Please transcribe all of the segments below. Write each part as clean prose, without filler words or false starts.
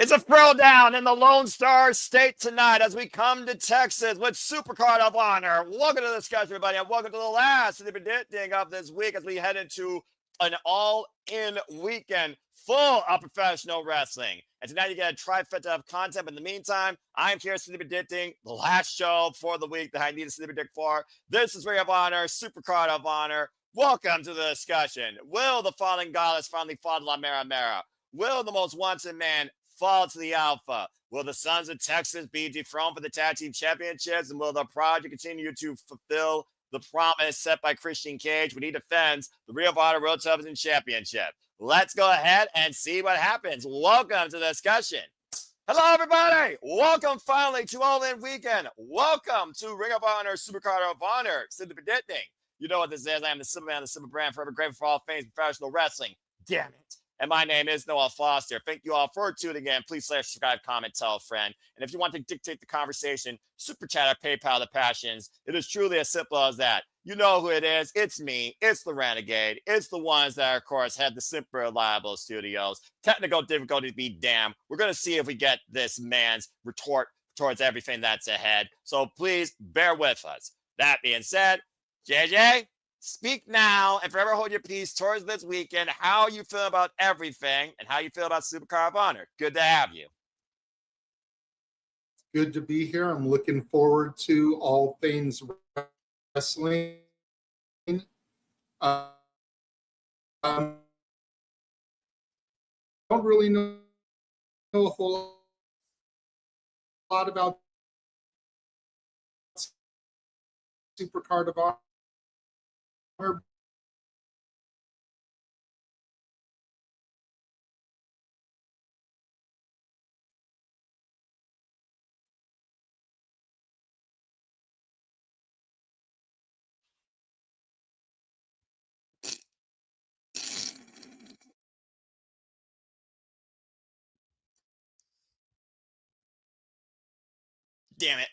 It's a throwdown in the Lone Star State tonight as we come to Texas with Supercard of Honor. Welcome to the discussion, everybody, and welcome to the last of the predicting of this week as we head into an all-in weekend full of professional wrestling. And tonight you get a trifecta of content. But in the meantime, I'm here to predicting the last show for the week that I need to predict for. This is Ring of Honor, Supercard of Honor. Welcome to the discussion. Will the fallen goddess finally fall to La Mera Mera? Will the most wanted man fall to the Alpha? Will the Sons of Texas be dethroned for the Tag Team Championships? And will the project continue to fulfill the promise set by Christian Cage when he defends the Ring of Honor World Television Championship? Let's go ahead and see what happens. Welcome to the discussion. Hello, everybody. Welcome finally to All In Weekend. Welcome to Ring of Honor, Supercard of Honor. Simply predicting. You know what this is. I am the Simple Man, the Simple Brand, forever grateful for all things professional wrestling. Damn it. And my name is Noah Foster. Thank you all for tuning in. Please subscribe, comment, tell a friend. And if you want to dictate the conversation, Super Chat or PayPal the passions. It is truly as simple as that. You know who it is. It's me. It's the Renegade. It's the ones that, of course, have the Super Reliable Studios. Technical difficulties be damned. We're going to see if we get this man's retort towards everything that's ahead. So please bear with us. That being said, JJ, speak now and forever hold your peace towards this weekend. How you feel about everything and how you feel about Supercard of Honor. Good to have you. Good to be here. I'm looking forward to all things wrestling. I don't really know a whole lot about Supercard of Honor. Damn it.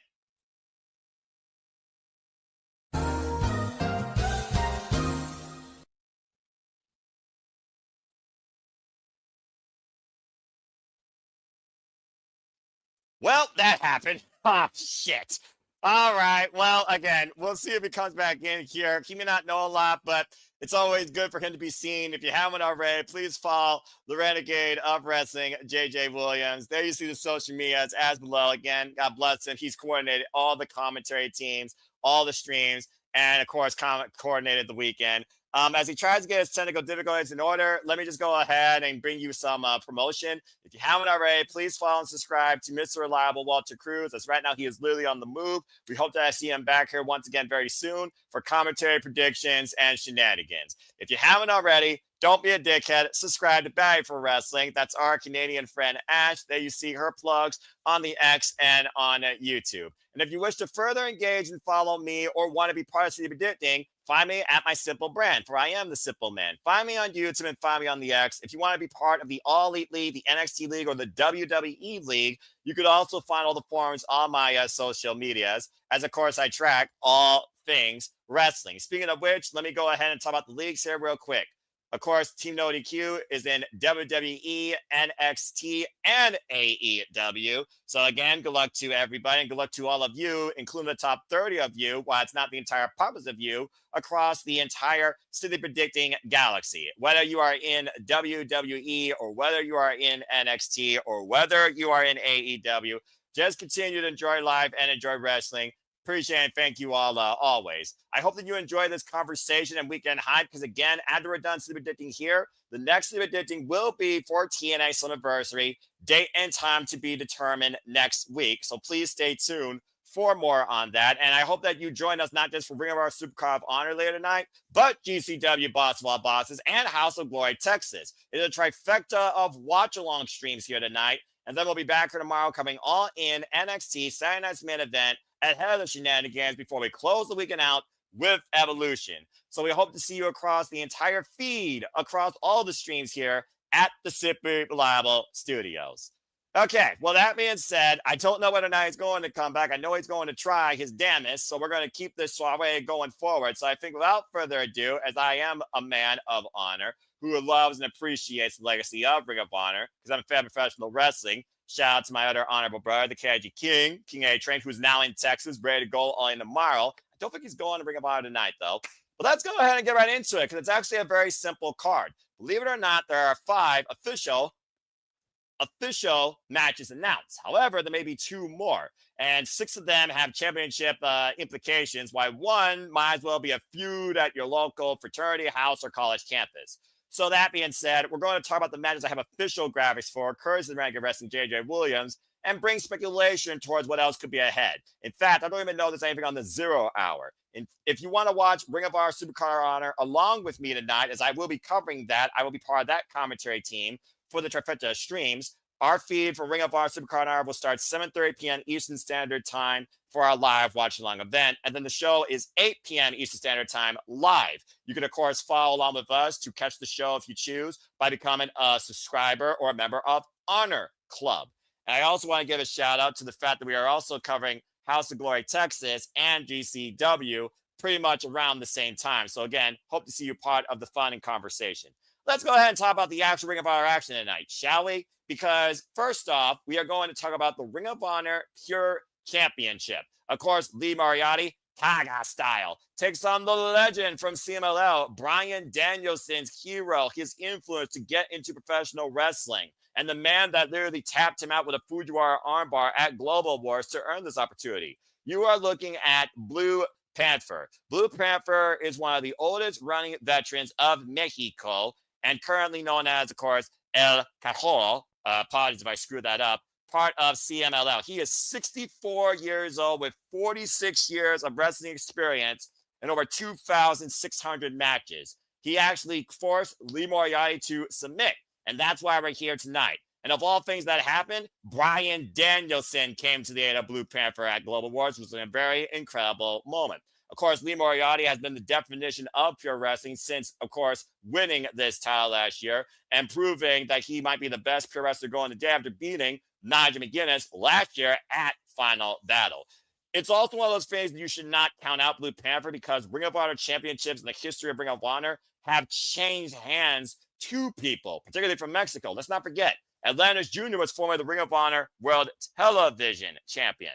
Well, that happened. Oh, shit. All right. Well, again, we'll see if he comes back in here. He may not know a lot, but it's always good for him to be seen. If you haven't already, please follow the Renegade of Wrestling, JJ Williams. There you see the social medias as below. Again, God bless him. He's coordinated all the commentary teams, all the streams, and, of course, coordinated the weekend. As he tries to get his technical difficulties in order, let me just go ahead and bring you some promotion. If you haven't already, please follow and subscribe to Mr. Reliable Walter Cruz, as right now he is literally on the move. We hope that I see him back here once again very soon for commentary, predictions, and shenanigans. If you haven't already, don't be a dickhead. Subscribe to Bag for Wrestling. That's our Canadian friend Ash. There you see her plugs on the X and on YouTube. And if you wish to further engage and follow me or want to be part of City Predicting, find me at my Simple Brand, for I am the Simple Man. Find me on YouTube and find me on the X. If you want to be part of the All Elite League, the NXT League, or the WWE League, you could also find all the forums on my social medias, as of course I track all things wrestling. Speaking of which, let me go ahead and talk about the leagues here real quick. Of course, Team No DQ is in WWE, NXT, and AEW. So again, good luck to everybody and good luck to all of you, including the top 30 of you, while it's not the entire purpose of you, across the entire City Predicting galaxy. Whether you are in WWE or whether you are in NXT or whether you are in AEW, just continue to enjoy life and enjoy wrestling. Appreciate and thank you all always. I hope that you enjoy this conversation and weekend hype because, again, after we're done City Predicting here, the next City Predicting will be for TNA Slammiversary. Date and time to be determined next week. So please stay tuned for more on that. And I hope that you join us not just for Ring of Our Supercard of Honor later tonight, but GCW Boss of All Bosses and House of Glory Texas. It's a trifecta of watch-along streams here tonight. And then we'll be back here tomorrow coming all in NXT Saturday Night's Main Event ahead of the shenanigans before we close the weekend out with Evolution. So we hope to see you across the entire feed, across all the streams here at the Super Reliable Studios. Okay, well, that being said, I don't know whether or not he's going to come back. I know he's going to try his damnest, so we're going to keep this soiree going forward. So I think without further ado, as I am a man of honor, who loves and appreciates the legacy of Ring of Honor, because I'm a fan of professional wrestling. Shout out to my other honorable brother, the KG King, King A-Train, who's now in Texas, ready to go all in tomorrow. I don't think he's going to Ring of Honor tonight, though. But let's go ahead and get right into it, because it's actually a very simple card. Believe it or not, there are 5 official matches announced. However, there may be 2 more, and 6 of them have championship implications, while 1 might as well be a feud at your local fraternity, house, or college campus. So that being said, we're going to talk about the matches I have official graphics for, courtesy of the Rank of Wrestling JJ Williams, and bring speculation towards what else could be ahead. In fact, I don't even know there's anything on the 0 hour. And if you want to watch Ring of Honor Supercard Honor along with me tonight, as I will be covering that, I will be part of that commentary team for the Trifecta streams. Our feed for Ring of Honor Supercard Honor will start 7:30 p.m. Eastern Standard Time for our live watch along event. And then the show is 8 p.m. Eastern Standard Time live. You can, of course, follow along with us to catch the show if you choose by becoming a subscriber or a member of Honor Club. And I also want to give a shout out to the fact that we are also covering House of Glory Texas and GCW pretty much around the same time. So again, hope to see you part of the fun and conversation. Let's go ahead and talk about the actual Ring of Honor action tonight, shall we? Because first off, we are going to talk about the Ring of Honor Pure Championship. Of course, Lee Moriarty, Taga style, takes on the legend from CMLL, Bryan Danielson's hero, his influence to get into professional wrestling, and the man that literally tapped him out with a Fujiwara armbar at Global Wars to earn this opportunity. You are looking at Blue Panther. Blue Panther is one of the oldest running veterans of Mexico, and currently known as, of course, El Cajol. Apologies if I screwed that up. Part of CMLL. He is 64 years old with 46 years of wrestling experience and over 2,600 matches. He actually forced Lee Moriarty to submit, and that's why we're here tonight. And of all things that happened, Bryan Danielson came to the aid of Blue Panther at Global Wars, which was a very incredible moment. Of course, Lee Moriarty has been the definition of pure wrestling since, of course, winning this title last year and proving that he might be the best pure wrestler going today after beating Nigel McGuinness last year at Final Battle. It's also one of those things that you should not count out Blue Panther, because Ring of Honor championships in the history of Ring of Honor have changed hands to people, particularly from Mexico. Let's not forget, Atlantis Jr. was formerly the Ring of Honor World Television Champion.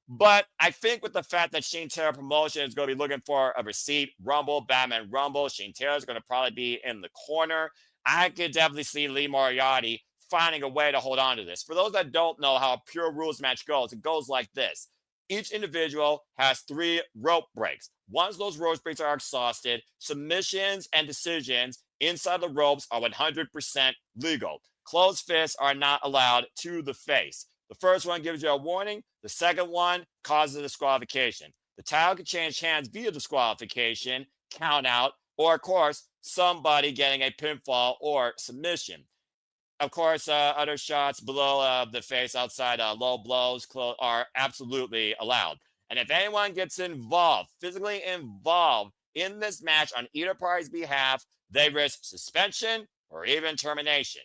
But I think with the fact that Shane Taylor Promotion is going to be looking for a receipt, Rumble, Batman Rumble, Shane Taylor is going to probably be in the corner. I could definitely see Lee Moriarty finding a way to hold on to this. For those that don't know how a pure rules match goes, it goes like this. Each individual has 3 rope breaks. Once those rope breaks are exhausted, submissions and decisions inside the ropes are 100% legal. Closed fists are not allowed to the face. The first one gives you a warning. The second one causes a disqualification. The title can change hands via disqualification, count out, or, of course, somebody getting a pinfall or submission. Of course, other shots below the face outside low blows are absolutely allowed. And if anyone gets involved, physically involved in this match on either party's behalf, they risk suspension or even termination.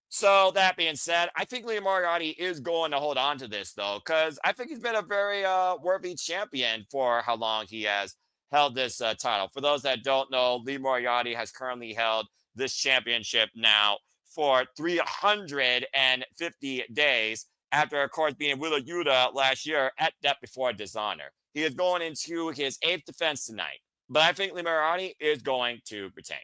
So that being said, I think Lee Moriarty is going to hold on to this, though, because I think he's been a very worthy champion for how long he has held this title. For those that don't know, Lee Moriarty has currently held this championship now for 350 days after, of course, being Wheeler Yuta last year at Death Before Dishonor. He is going into his 8th defense tonight, but I think Lee Moriarty is going to retain.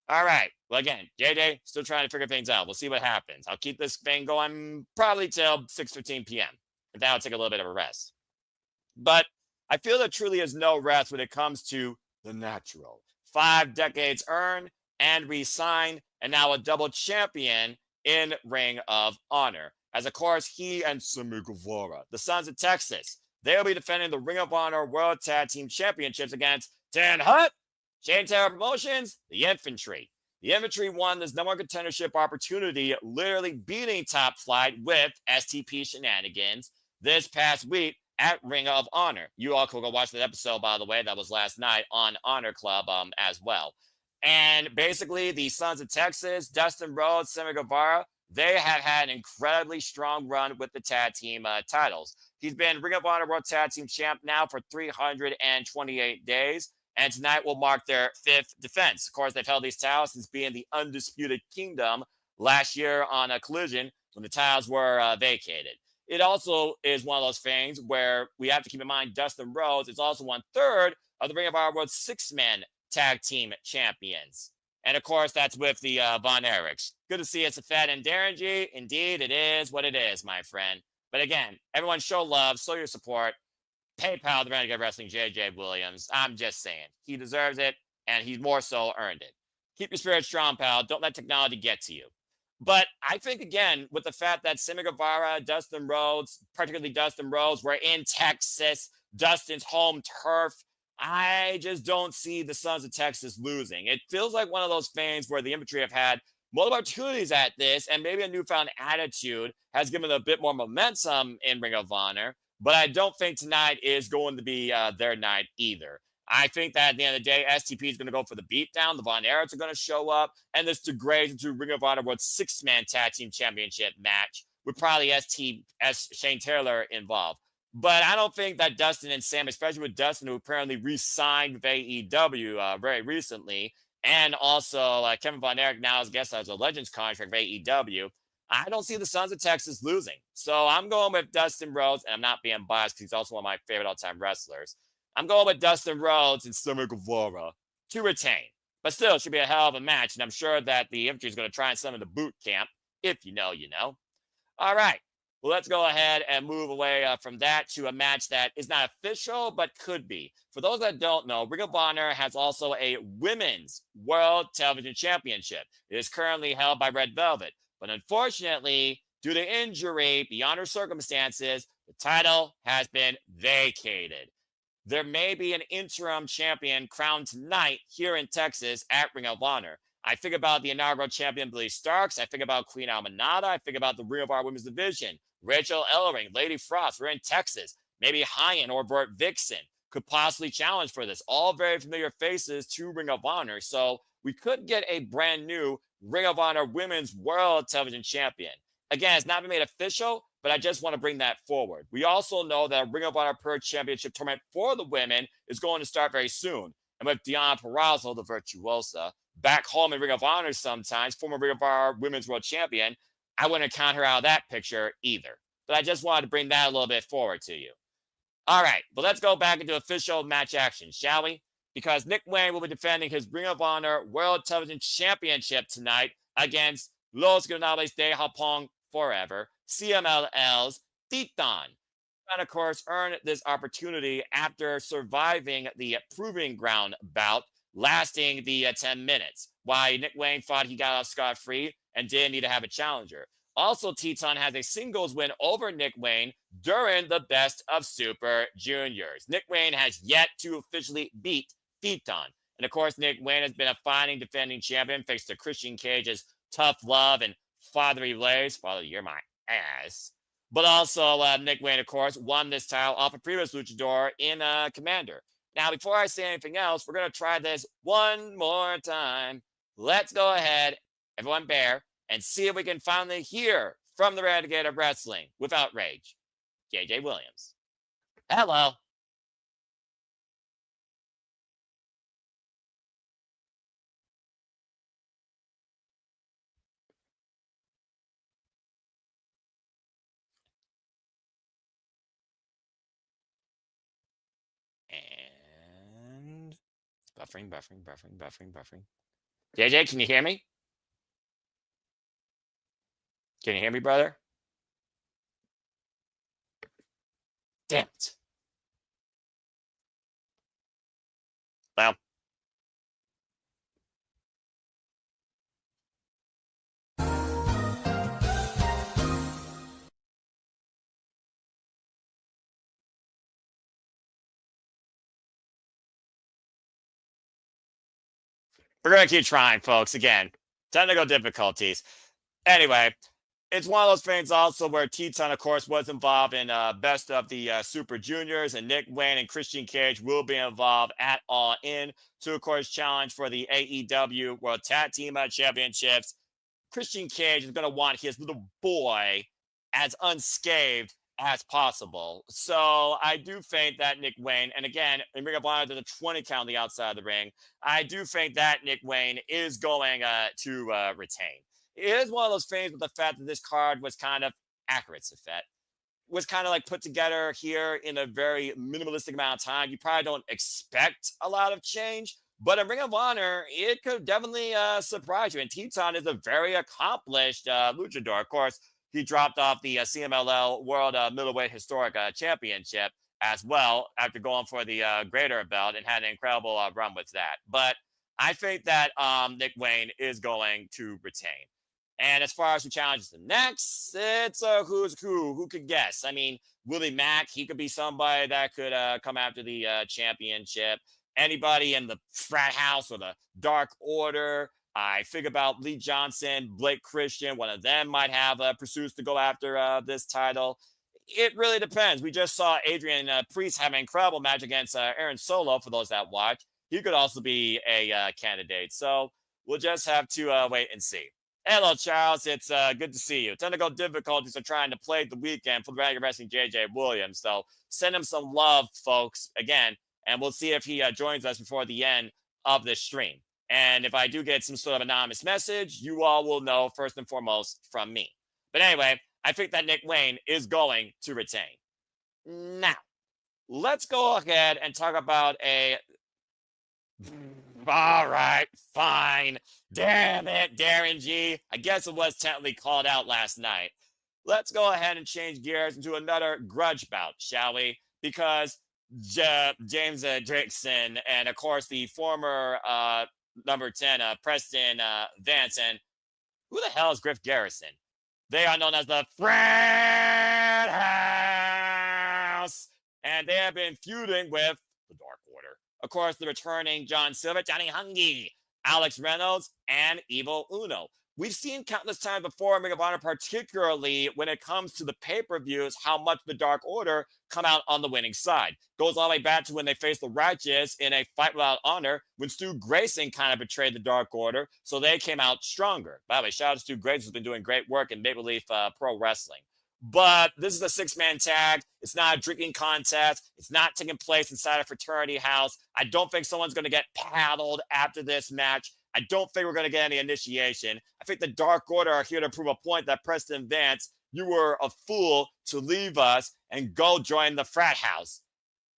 All right. Well, again, JJ still trying to figure things out. We'll see what happens. I'll keep this thing going probably till 6:15 p.m. And then I'll take a little bit of a rest. But I feel there truly is no rest when it comes to the natural. 5 decades earned and re-signed, and now a double champion in Ring of Honor. As, of course, he and Sammy Guevara, the Sons of Texas, they'll be defending the Ring of Honor World Tag Team Championships against Dan Hutt, Shane Taylor Promotions, the Infantry. The Infantry won this number 1 contendership opportunity, literally beating Top Flight with STP shenanigans this past week at Ring of Honor. You all could go watch that episode, by the way. That was last night on Honor Club as well. And basically, the Sons of Texas, Dustin Rhodes, Sammy Guevara, they have had an incredibly strong run with the tag team titles. He's been Ring of Honor World Tag Team Champ now for 328 days. and tonight will mark their 5th defense. Of course, they've held these titles since being the Undisputed Kingdom last year on a Collision when the titles were vacated. It also is one of those things where we have to keep in mind Dustin Rhodes is also 1/3 of the Ring of Honor World 6-man tag team champions. And of course, that's with the Von Erichs. Good to see it's a Fed and Darren G. Indeed, it is what it is, my friend. But again, everyone show love, show your support. PayPal, the Renegade Wrestling, JJ Williams. I'm just saying. He deserves it, and he's more so earned it. Keep your spirit strong, pal. Don't let technology get to you. But I think, again, with the fact that Sammy Guevara, Dustin Rhodes, particularly Dustin Rhodes, were in Texas, Dustin's home turf, I just don't see the Sons of Texas losing. It feels like one of those things where the infantry have had multiple opportunities at this, and maybe a newfound attitude has given them a bit more momentum in Ring of Honor. But I don't think tonight is going to be their night either. I think that at the end of the day, STP is going to go for the beatdown. The Von Erichs are going to show up, and this degrades into Ring of Honor World 6-man tag team championship match with probably Shane Taylor involved. But I don't think that Dustin and Sam, especially with Dustin, who apparently re-signed with AEW very recently, and also Kevin Von Erich now has a Legends contract with AEW, I don't see the Sons of Texas losing. So I'm going with Dustin Rhodes, and I'm not being biased because he's also one of my favorite all-time wrestlers. I'm going with Dustin Rhodes and Sammy Guevara to retain. But still, it should be a hell of a match, and I'm sure that the infantry is going to try and summon the boot camp. If you know, you know. All right. Well, let's go ahead and move away from that to a match that is not official, but could be. For those that don't know, Ring of Honor has also a Women's World Television Championship. It is currently held by Red Velvet. But unfortunately, due to injury, beyond her circumstances, the title has been vacated. There may be an interim champion crowned tonight here in Texas at Ring of Honor. I think about the inaugural champion, Billy Starks. I think about Queen Almanada. I think about the Ring of Honor Women's Division. Rachel Ellering, Lady Frost. We're in Texas. Maybe Hyan or Burt Vixen could possibly challenge for this. All very familiar faces to Ring of Honor. So we could get a brand new Ring of Honor Women's World Television Champion. Again, it's not been made official, but I just want to bring that forward. We also know that Ring of Honor Per Championship tournament for the women is going to start very soon. And with Deonna Purrazzo, the virtuosa, back home in Ring of Honor sometimes, former Ring of Honor Women's World Champion, I wouldn't count her out of that picture either. But I just wanted to bring that a little bit forward to you. All right, but let's go back into official match action, shall we? Because Nick Wayne will be defending his Ring of Honor World Television Championship tonight against Los Granales de Japón Forever, CMLL's Titan. And of course, earned this opportunity after surviving the Proving Ground bout lasting the 10 minutes. While Nick Wayne thought he got off scot-free and didn't need to have a challenger. Also, Titan has a singles win over Nick Wayne during the Best of Super Juniors. Nick Wayne has yet to officially beat Titan. And of course, Nick Wayne has been a fighting defending champion thanks to Christian Cage's tough love and fatherly ways. Father, you're my ass. But also, Nick Wayne, of course, won this title off a previous luchador in Commander. Now, before I say anything else, we're going to try this one more time. Let's go ahead, everyone bear, and see if we can finally hear from the Renegade of Wrestling without rage. JJ Williams. Hello. And buffering. JJ, can you hear me? Can you hear me, brother? Damn it. Well. We're going to keep trying, folks. Again, technical difficulties. Anyway, it's one of those things also where Titan, of course, was involved in Best of the Super Juniors, and Nick Wayne and Christian Cage will be involved at All In to, of course, challenge for the AEW World Tag Team Championships. Christian Cage is going to want his little boy as unscathed as possible. So I do think that Nick Wayne, and again, in Ring of Honor, there's a 20 count on the outside of the ring. I do think that Nick Wayne is going to retain. It is one of those things with the fact that this card was kind of accurate, Safet. Was kind of like put together here in a very minimalistic amount of time. You probably don't expect a lot of change, but in Ring of Honor, it could definitely surprise you. And Teton is a very accomplished luchador. Of course, he dropped off the CMLL World Middleweight Historic Championship as well after going for the greater belt and had an incredible run with that. But I think that Nick Wayne is going to retain. And as far as who challenges him next, it's who's who. Who could guess? I mean, Willie Mack, he could be somebody that could come after the championship. Anybody in the frat house or the Dark Order. I think about Lee Johnson, Blake Christian. One of them might have pursuits to go after this title. It really depends. We just saw Adrian Priest have an incredible match against Aaron Solo, for those that watch. He could also be a candidate. So we'll just have to wait and see. Hello, Charles. It's good to see you. Technical difficulties are trying to play the weekend for the Dragon Wrestling JJ Williams. So send him some love, folks, again, and we'll see if he joins us before the end of this stream. And if I do get some sort of anonymous message, you all will know first and foremost from me. But anyway, I think that Nick Wayne is going to retain. Now, let's go ahead and talk about a... All right, fine. Damn it, Darren G. I guess it was technically called out last night. Let's go ahead and change gears into another grudge bout, shall we? Because James Dixon and, of course, the former number 10, Preston Vance, and who the hell is Griff Garrison? They are known as the Frat House, and they have been feuding with the Dark Order. Of course, the returning John Silver, Johnny Hungy, Alex Reynolds, and Evil Uno. We've seen countless times before in Ring of Honor, particularly when it comes to the pay-per-views, how much the Dark Order come out on the winning side. Goes all the way back to when they faced the Righteous in a Fight Without Honor, when Stu Grayson kind of betrayed the Dark Order, so they came out stronger. By the way, shout out to Stu Grayson, who's been doing great work in Maple Leaf Pro Wrestling. But this is a six-man tag. It's not a drinking contest. It's not taking place inside a fraternity house. I don't think someone's going to get paddled after this match. I don't think we're going to get any initiation. I think the Dark Order are here to prove a point that Preston Vance, you were a fool to leave us and go join the frat house.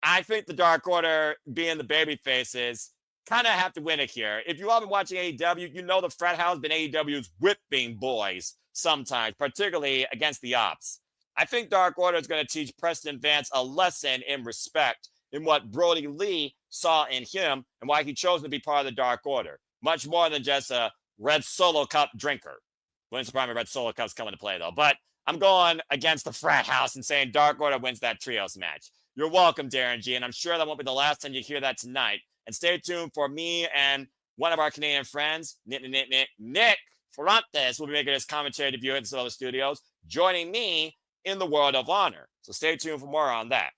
I think the Dark Order, being the baby faces, kind of have to win it here. If you all been watching AEW, you know the frat house been AEW's whipping boys sometimes, particularly against the Ops. I think Dark Order is going to teach Preston Vance a lesson in respect in what Brody Lee saw in him and why he chose to be part of the Dark Order. Much more than just a Red Solo Cup drinker. Wouldn't surprise me Red Solo Cup's coming to play, though. But I'm going against the frat house and saying Dark Order wins that trios match. You're welcome, Darren G, and I'm sure that won't be the last time you hear that tonight. And stay tuned for me and one of our Canadian friends, Nick Ferrantes, will be making his commentary debut at the Silver Studios, joining me in the World of Honor. So stay tuned for more on that.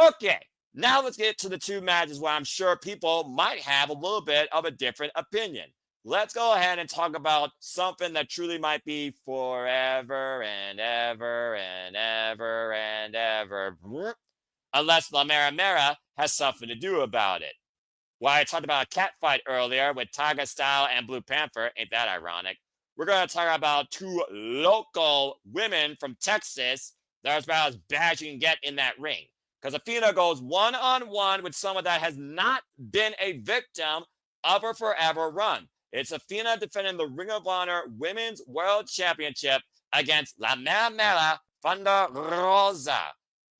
Okay, now let's get to the two matches where I'm sure people might have a little bit of a different opinion. Let's go ahead and talk about something that truly might be forever and ever and ever and ever, unless La Mera Mera has something to do about it. Well, I talked about a cat fight earlier with Tiger Style and Blue Panther. Ain't that ironic? We're going to talk about two local women from Texas that are about as bad as you can get in that ring. Because Athena goes one-on-one with someone that has not been a victim of her forever run. It's Athena defending the Ring of Honor Women's World Championship against La Mera Mera Thunder Rosa.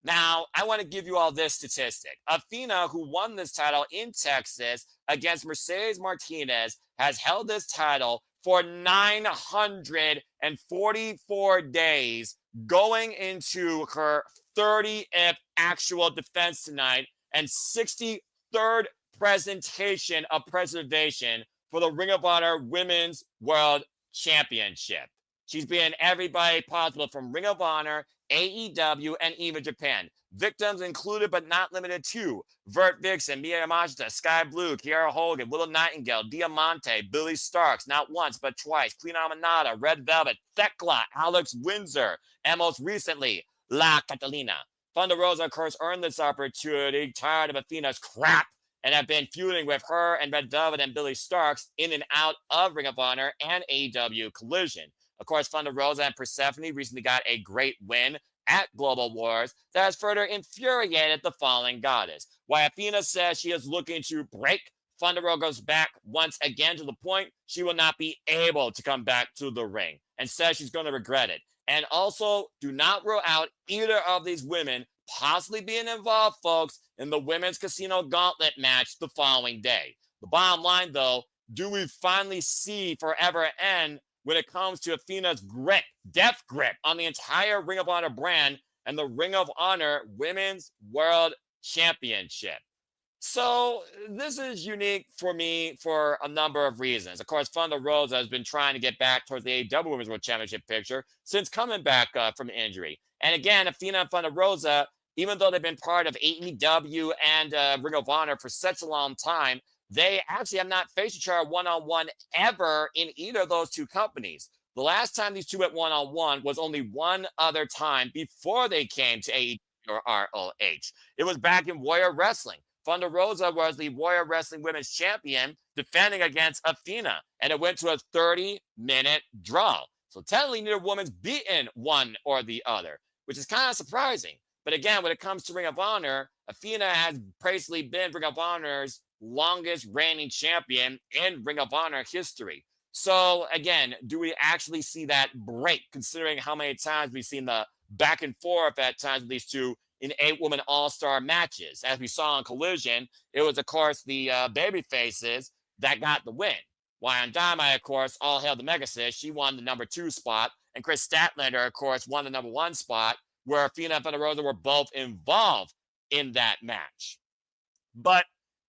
Now, I want to give you all this statistic. Athena, who won this title in Texas against Mercedes Martinez, has held this title for 944 days, going into her 30th actual defense tonight and 63rd presentation of preservation for the Ring of Honor Women's World Championship. She's been everybody possible from Ring of Honor, AEW, and even Japan. Victims included but not limited to Vert Vixen, Mia Yamashita, Sky Blue, Kiara Hogan, Willow Nightingale, Diamante, Billy Starks, not once but twice, Queen Aminata, Red Velvet, Thekla, Alex Windsor, and most recently, La Catalina. Thunder Rosa, of course, earned this opportunity, tired of Athena's crap, and have been feuding with her and Red Velvet and Billy Starks in and out of Ring of Honor and AEW Collision. Of course, Thunder Rosa and Persephone recently got a great win at Global Wars that has further infuriated the fallen goddess. While Athena says she is looking to break Thunder Rosa goes back once again to the point she will not be able to come back to the ring and says she's going to regret it. And also, do not rule out either of these women possibly being involved, folks, in the women's casino gauntlet match the following day. The bottom line, though, do we finally see forever end when it comes to Athena's grip, death grip on the entire Ring of Honor brand and the Ring of Honor Women's World Championship? So this is unique for me for a number of reasons. Of course, Thunder Rosa has been trying to get back towards the AEW Women's World Championship picture since coming back from injury. And again, Athena and Thunder Rosa, even though they've been part of AEW and Ring of Honor for such a long time, they actually have not faced each other one-on-one ever in either of those two companies. The last time these two went one-on-one was only one other time before they came to AEW or ROH. It was back in Warrior Wrestling. Thunder Rosa was the Warrior Wrestling Women's Champion defending against Athena, and it went to a 30-minute draw. So technically, neither woman's beaten one or the other, which is kind of surprising. But again, when it comes to Ring of Honor, Athena has basically been Ring of Honor's longest reigning champion in Ring of Honor history. So again, do we actually see that break, considering how many times we've seen the back and forth at times with these two in 8-woman all-star matches? As we saw on Collision, it was, of course, the baby faces that got the win. While on Dynamite, of course, all hail the Megasis, she won the number 2 spot, and Chris Statlander, of course, won the number 1 spot, where Athena and Thunder Rosa were both involved in that match. But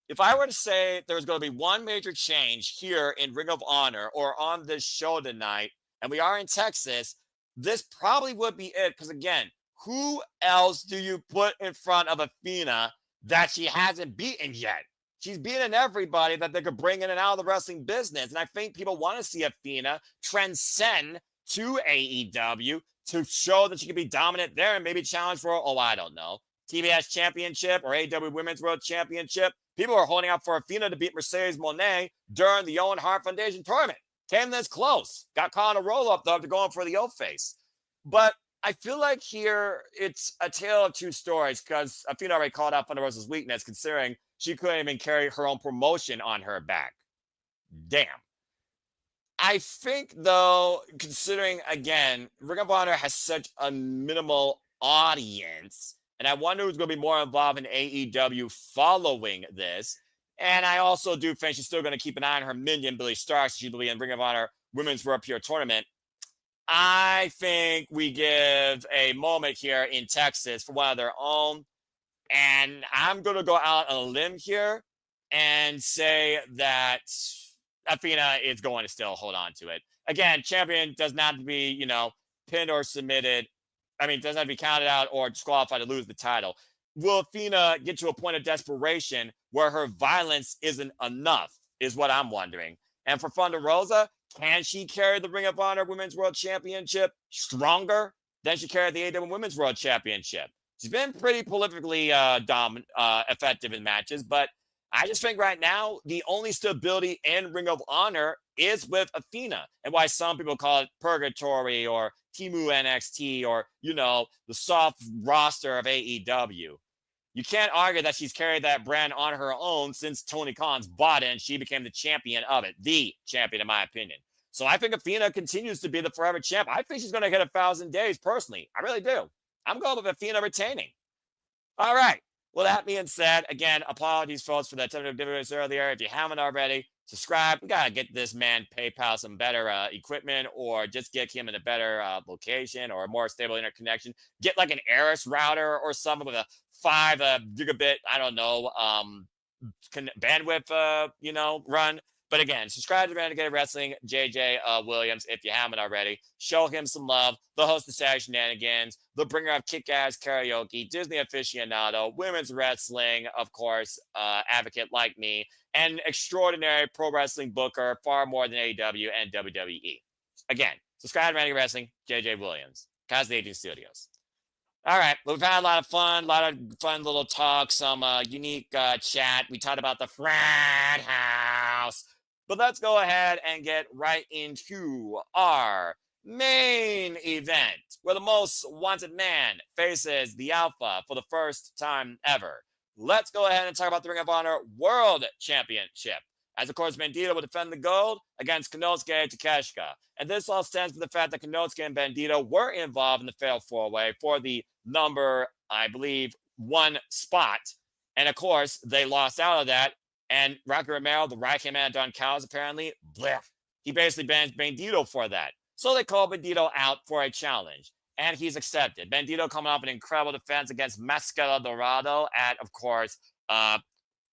if I were to say there was going to be one major change here in Ring of Honor or on this show tonight, and we are in Texas, this probably would be it. Because again, who else do you put in front of Athena that she hasn't beaten yet? She's beaten everybody that they could bring in and out of the wrestling business. And I think people want to see Athena transcend to AEW to show that she can be dominant there and maybe challenge for, I don't know, TBS Championship or AEW Women's World Championship. People are holding out for Athena to beat Mercedes Moné during the Owen Hart Foundation tournament. Came this close. Got caught on a roll-up, though, after going for the O-face. But I feel like here it's a tale of two stories, because Athena already called out Thunder Rosa's weakness, considering she couldn't even carry her own promotion on her back. Damn. I think, though, considering, again, Ring of Honor has such a minimal audience, and I wonder who's going to be more involved in AEW following this. And I also do think she's still going to keep an eye on her minion, Billy Starks. She'll be in Ring of Honor Women's World Pure Tournament. I think we give a moment here in Texas for one of their own. And I'm going to go out on a limb here and say that Athena is going to still hold on to it. Again, champion does not have to be, pinned or submitted. Doesn't have to be counted out or disqualified to lose the title. Will Athena get to a point of desperation where her violence isn't enough, is what I'm wondering. And for Thunder Rosa, can she carry the Ring of Honor Women's World Championship stronger than she carried the AEW Women's World Championship? She's been pretty prolifically effective in matches, but I just think right now the only stability in Ring of Honor is with Athena, and why some people call it purgatory or Timu NXT or, the soft roster of AEW. You can't argue that she's carried that brand on her own since Tony Khan's bought it and she became the champion of it. The champion, in my opinion. So I think Athena continues to be the forever champ. I think she's going to hit 1,000 days personally. I really do. I'm going with Athena retaining. All right. Well, that being said, again, apologies, folks, for that tentative difference earlier. If you haven't already, subscribe. We got to get this man PayPal some better equipment, or just get him in a better location or a more stable interconnection. Get like an Eris router or something with a 5 gigabit, bandwidth, run. But again, subscribe to Renegade Wrestling, JJ Williams, if you haven't already. Show him some love. The host of Saturday Shenanigans, the bringer of kick-ass karaoke, Disney aficionado, women's wrestling, of course, advocate like me, and extraordinary pro wrestling booker, far more than AEW and WWE. Again, subscribe to Renegade Wrestling, JJ Williams, Cosby Aging Studios. All right, we've had a lot of fun little talk, some unique chat. We talked about the frat house, but let's go ahead and get right into our main event, where the most wanted man faces the Alpha for the first time ever. Let's go ahead and talk about the Ring of Honor World Championship. As of course, Bandito will defend the gold against Konosuke and Takeshita. And this all stems from the fact that Konosuke and Bandito were involved in the fatal four-way for the number, I believe, one spot. And of course, they lost out of that. And Rocky Romero, the right hand man, Don Callis, apparently, bleh, he basically banned Bandito for that. So they called Bandito out for a challenge. And he's accepted. Bandito coming off an incredible defense against Mascara Dorado at, of course,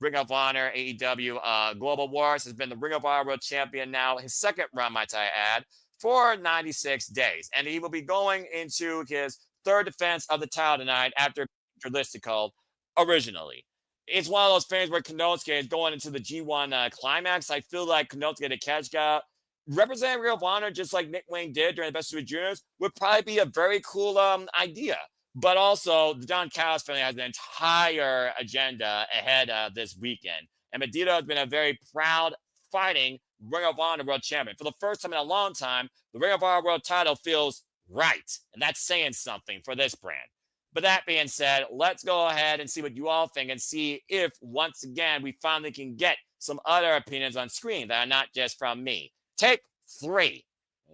Ring of Honor, AEW, Global Wars, has been the Ring of Honor World Champion now, his second run, might I add, for 96 days. And he will be going into his third defense of the title tonight after Listicle originally. It's one of those things where Konosuke is going into the G1 climax. I feel like Konosuke Takeshita representing Ring of Honor, just like Nick Wayne did during the Best of the Juniors, would probably be a very cool idea. But also, the Don Callis family has an entire agenda ahead of this weekend. And Bandito has been a very proud, fighting Ring of Honor World Champion. For the first time in a long time, the Ring of Honor World title feels right. And that's saying something for this brand. But that being said, let's go ahead and see what you all think and see if, once again, we finally can get some other opinions on screen that are not just from me. Take 3.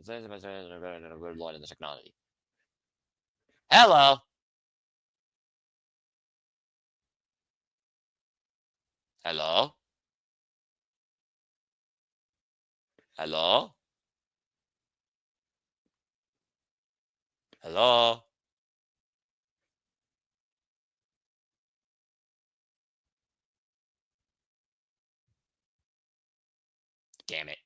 Good Lord in the technology. Hello. Hello? Hello? Hello? Damn it.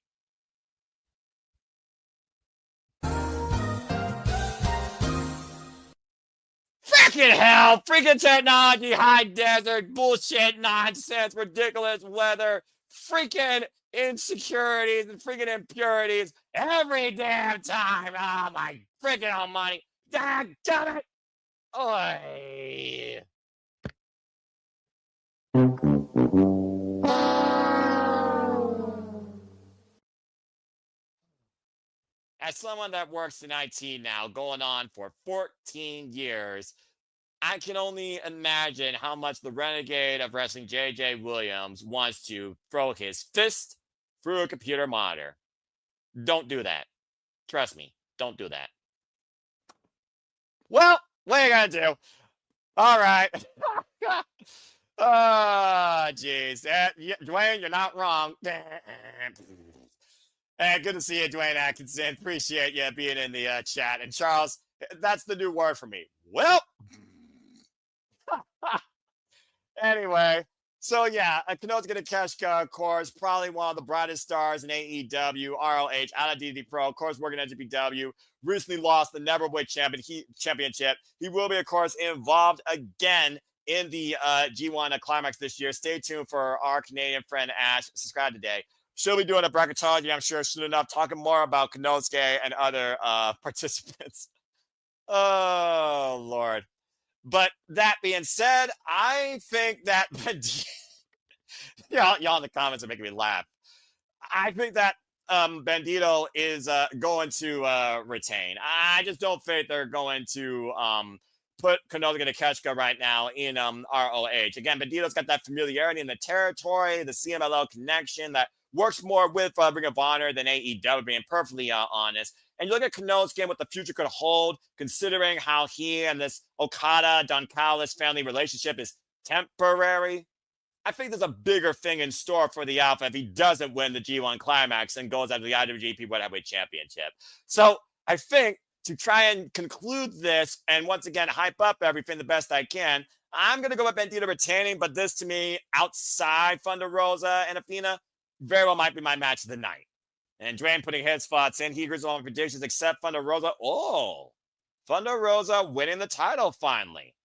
Freaking hell! Freaking technology, high desert, bullshit, nonsense, ridiculous weather, freaking insecurities and freaking impurities every damn time. Oh my freaking almighty. God damn it! Oy. As someone that works in IT now, going on for 14 years, I can only imagine how much the renegade of wrestling, JJ Williams, wants to throw his fist through a computer monitor. Don't do that. Trust me, don't do that. Well, what are you gonna do? All right. Oh, jeez. Dwayne, you're not wrong. Hey, good to see you, Dwayne Atkinson. Appreciate you being in the chat. And Charles, that's the new word for me. Well, anyway, so yeah, Konosuke Takeshita, of course, probably one of the brightest stars in AEW, ROH, out of DD Pro, of course, working at GPW, recently lost the Neverweight Championship. He will be, of course, involved again in the G1 Climax this year. Stay tuned for our Canadian friend Ash. Subscribe today. She'll be doing a bracketology, I'm sure, soon enough, talking more about Konosuke and other participants. Oh, Lord. But that being said, I think that y'all in the comments are making me laugh. I think that Bandito is going to retain. I just don't think they're going to put Konosuke Takeshita right now in ROH. Again, Bandito's got that familiarity in the territory, the CMLL connection that works more with Ring of Honor than AEW, being perfectly honest. And you look at Konosuke and what the future could hold, considering how he and this Okada, Don Callis family relationship is temporary. I think there's a bigger thing in store for the Alpha if he doesn't win the G1 Climax and goes after the IWGP World Heavyweight Championship. So I think to try and conclude this and once again hype up everything the best I can, I'm going to go with Bandito retaining, but this to me, outside Thunder Rosa and Athena, very well might be my match of the night. And Dwayne putting his thoughts in. He agrees on predictions except Thunder Rosa. Oh, Thunder Rosa winning the title finally.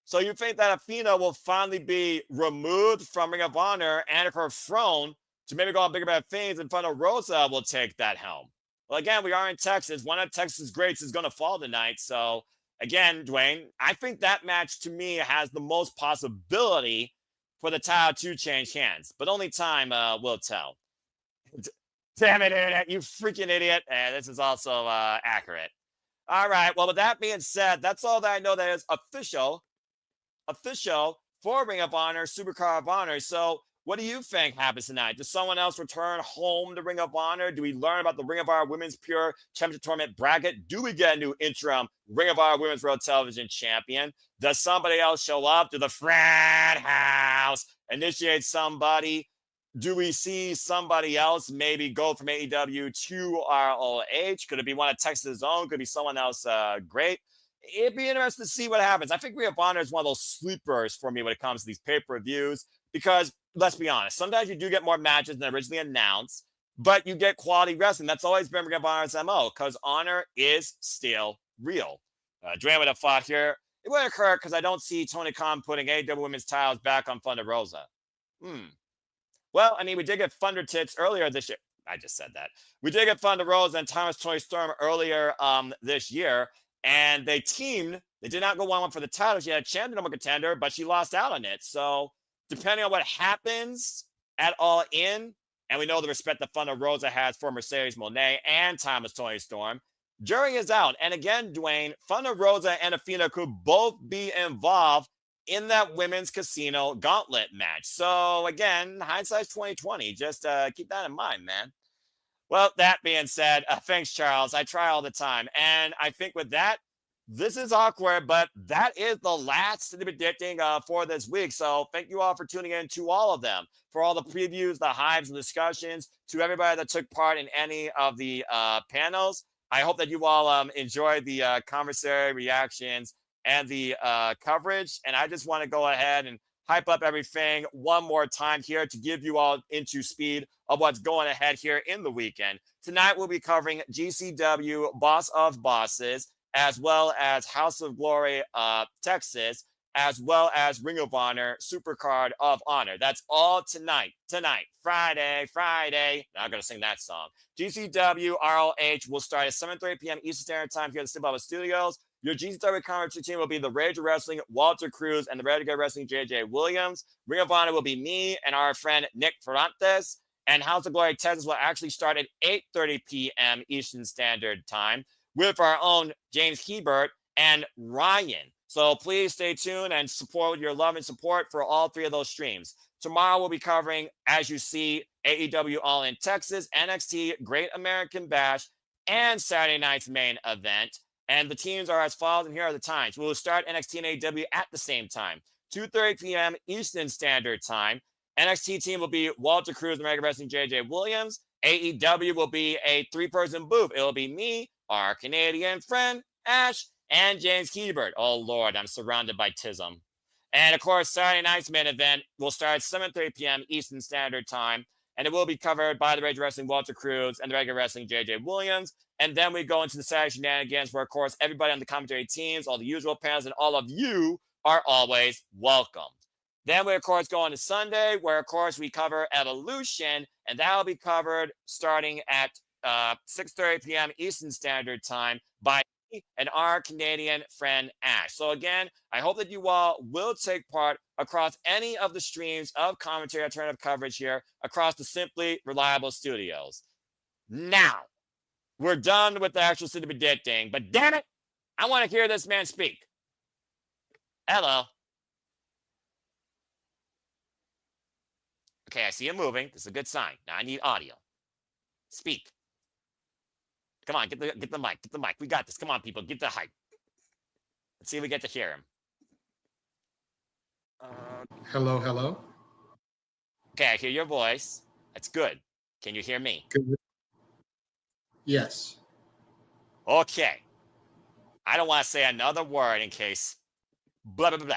So you think that Athena will finally be removed from Ring of Honor and her throne to maybe go on bigger bad things, and Thunder Rosa will take that helm. Well, again, we are in Texas. One of Texas' greats is going to fall tonight. So again, Dwayne, I think that match to me has the most possibility for the title to change hands, but only time will tell. Damn it, internet, you freaking idiot. And this is also accurate. All right. Well, with that being said, that's all that I know that is official for Ring of Honor, Supercard of Honor. So, what do you think happens tonight? Does someone else return home to Ring of Honor? Do we learn about the Ring of Honor Women's Pure Championship Tournament bracket? Do we get a new interim Ring of Honor Women's World Television Champion? Does somebody else show up? Do the frat house initiate somebody? Do we see somebody else maybe go from AEW to ROH? Could it be one of Texas' own? Could it be someone else great? It'd be interesting to see what happens. I think Ring of Honor is one of those sleepers for me when it comes to these pay-per-views because let's be honest, sometimes you do get more matches than originally announced, but you get quality wrestling. That's always been Ring of Honor's MO because Honor is still real. Dwayne would have fought here. It would occur because I don't see Tony Khan putting AEW women's titles back on Thunder Rosa. Well, I mean, we did get Thunder Tits earlier this year. I just said that. We did get Thunder Rosa and Thomas Tony Storm earlier this year, and they teamed. They did not go 1-1 for the title. She had a chance to number contender, but she lost out on it. So, depending on what happens at All In, and we know the respect that Thunder Rosa has for Mercedes Moné and Thomas Tony Storm, jury is out. And again, Dwayne, Thunder Rosa and Athena could both be involved in that women's casino gauntlet match. So again, hindsight's 2020. Just keep that in mind, man. Well, that being said, thanks, Charles. I try all the time. And I think with that, this is awkward, but that is the last predicting for this week. So thank you all for tuning in to all of them, for all the previews, the hives, and discussions, to everybody that took part in any of the panels. I hope that you all enjoyed the conversation, reactions, and the coverage. And I just want to go ahead and hype up everything one more time here to give you all into speed of what's going ahead here in the weekend. Tonight, we'll be covering GCW Boss of Bosses, as well as House of Glory Texas, as well as Ring of Honor Supercard of Honor. That's all tonight, Friday. Now I'm going to sing that song. GCW ROH will start at 7:30 p.m. Eastern Standard Time here at the Simba Studios. Your GCW commentary team will be the Rage of Wrestling, Walter Cruz, and the Renegade Wrestling, JJ Williams. Ring of Honor will be me and our friend Nick Ferrantes. And House of Glory Texas will actually start at 8:30 p.m. Eastern Standard Time with our own James Hebert and Ryan. So please stay tuned and support your love and support for all three of those streams. Tomorrow we'll be covering, as you see, AEW All in Texas, NXT Great American Bash, and Saturday night's main event. And the teams are as follows, and here are the times. We will start NXT and AEW at the same time, 2:30 p.m. Eastern Standard Time. NXT team will be Walter Cruz, the Mega Wrestling, JJ Williams. AEW will be a three-person booth. It will be me, our Canadian friend, Ash, and James Hebert. Oh, Lord, I'm surrounded by tism. And, of course, Saturday night's main event will start at 7:30 p.m. Eastern Standard Time, and it will be covered by the Rage Wrestling Walter Cruz and the Regular Wrestling JJ Williams. And then we go into the Saturday shenanigans where, of course, everybody on the commentary teams, all the usual panels, and all of you are always welcome. Then we, of course, go on to Sunday where, of course, we cover Evolution, and that will be covered starting at 6:30 p.m. Eastern Standard Time by me and our Canadian friend Ash. So again, I hope that you all will take part across any of the streams of commentary alternative coverage here across the Simply Reliable Studios. Now, we're done with the actual city predicting, but damn it, I want to hear this man speak. Hello. Okay, I see him moving. This is a good sign. Now I need audio. Speak. Come on, get the mic. We got this. Come on, people, get the hype. Let's see if we get to hear him. Hello. Okay, I hear your voice. That's good. Can you hear me? Good. Yes. Okay. I don't want to say another word in case blah, blah, blah.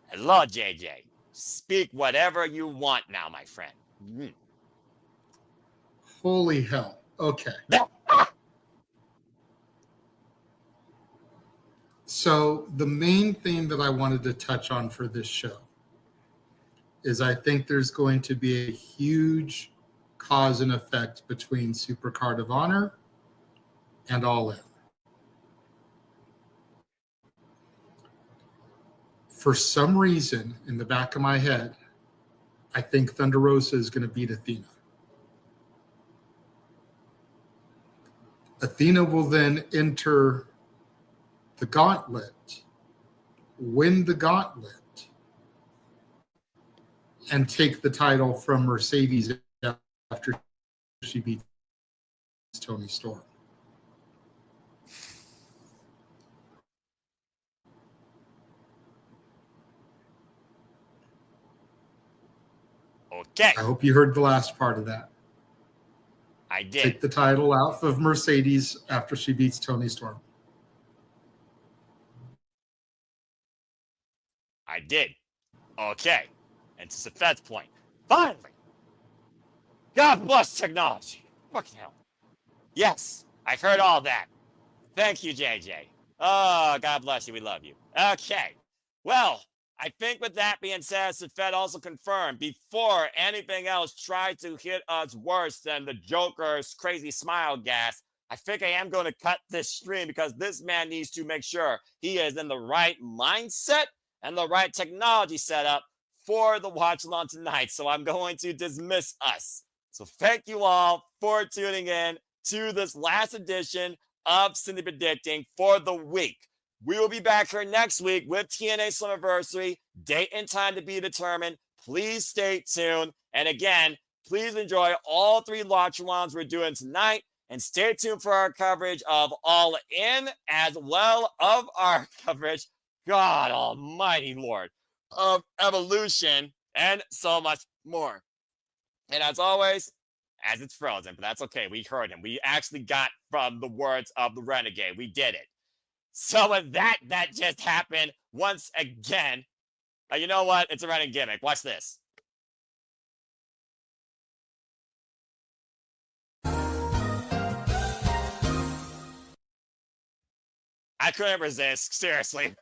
Hello, JJ. Speak whatever you want now, my friend. Holy hell. Okay. So the main thing that I wanted to touch on for this show is I think there's going to be a huge cause and effect between Supercard of Honor and All In. For some reason, in the back of my head, I think Thunder Rosa is going to beat Athena. Athena will then enter the gauntlet, win the gauntlet, and take the title from Mercedes after she beats Toni Storm. Okay. I hope you heard the last part of that. I did. Take the title out of Mercedes after she beats Toni Storm. I did. Okay. And to Safet's point, finally, God bless technology. Fucking hell. Yes, I heard all that. Thank you, JJ. Oh, God bless you. We love you. Okay. Well, I think with that being said, Safet also confirmed before anything else tried to hit us worse than the Joker's crazy smile gas, I think I am going to cut this stream because this man needs to make sure he is in the right mindset and the right technology setup for the watch along tonight. So I'm going to dismiss us. So thank you all for tuning in to this last edition of Cindy Predicting for the week. We will be back here next week with TNA Slammiversary. Date and time to be determined. Please stay tuned. And again, please enjoy all 3 watch-alongs we're doing tonight. And stay tuned for our coverage of All In, as well of our coverage, God almighty Lord, of Evolution, and so much more. And as always, as it's frozen, but that's okay. We heard him. We actually got from the words of the Renegade. We did it. So with that just happened once again. You know what? It's a running gimmick. Watch this. I couldn't resist, seriously.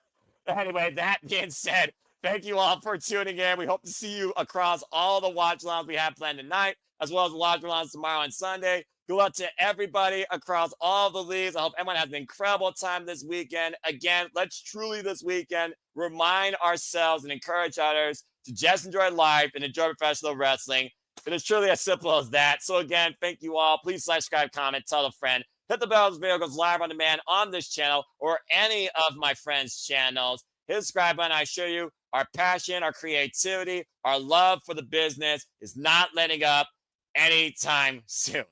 Anyway, that being said, thank you all for tuning in. We hope to see you across all the watch-alongs we have planned tonight, as well as the watch-alongs tomorrow and Sunday. Good luck to everybody across all the leagues. I hope everyone has an incredible time this weekend. Again, let's truly this weekend remind ourselves and encourage others to just enjoy life and enjoy professional wrestling. It is truly as simple as that. So again, thank you all. Please like, subscribe, comment, tell a friend. Hit the bell as the video goes live on demand on this channel or any of my friends' channels. Hit the subscribe button. I assure you, our passion, our creativity, our love for the business is not letting up anytime soon.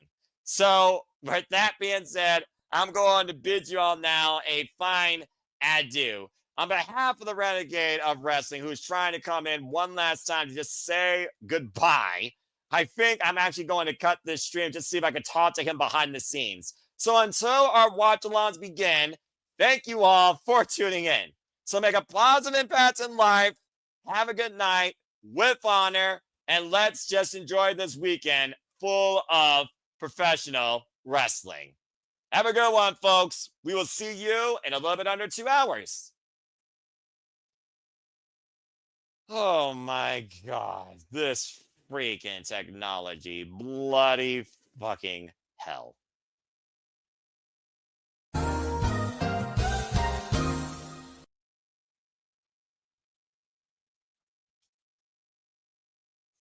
So, with that being said, I'm going to bid you all now a fine adieu. On behalf of the Renegade of Wrestling, who's trying to come in one last time to just say goodbye, I think I'm actually going to cut this stream just to see if I can talk to him behind the scenes. So until our watch-alongs begin, thank you all for tuning in. So make a positive impact in life, have a good night, with honor, and let's just enjoy this weekend full of professional wrestling. Have a good one, folks. We will see you in a little bit under 2 hours. Oh my God, this freaking technology. Bloody fucking hell.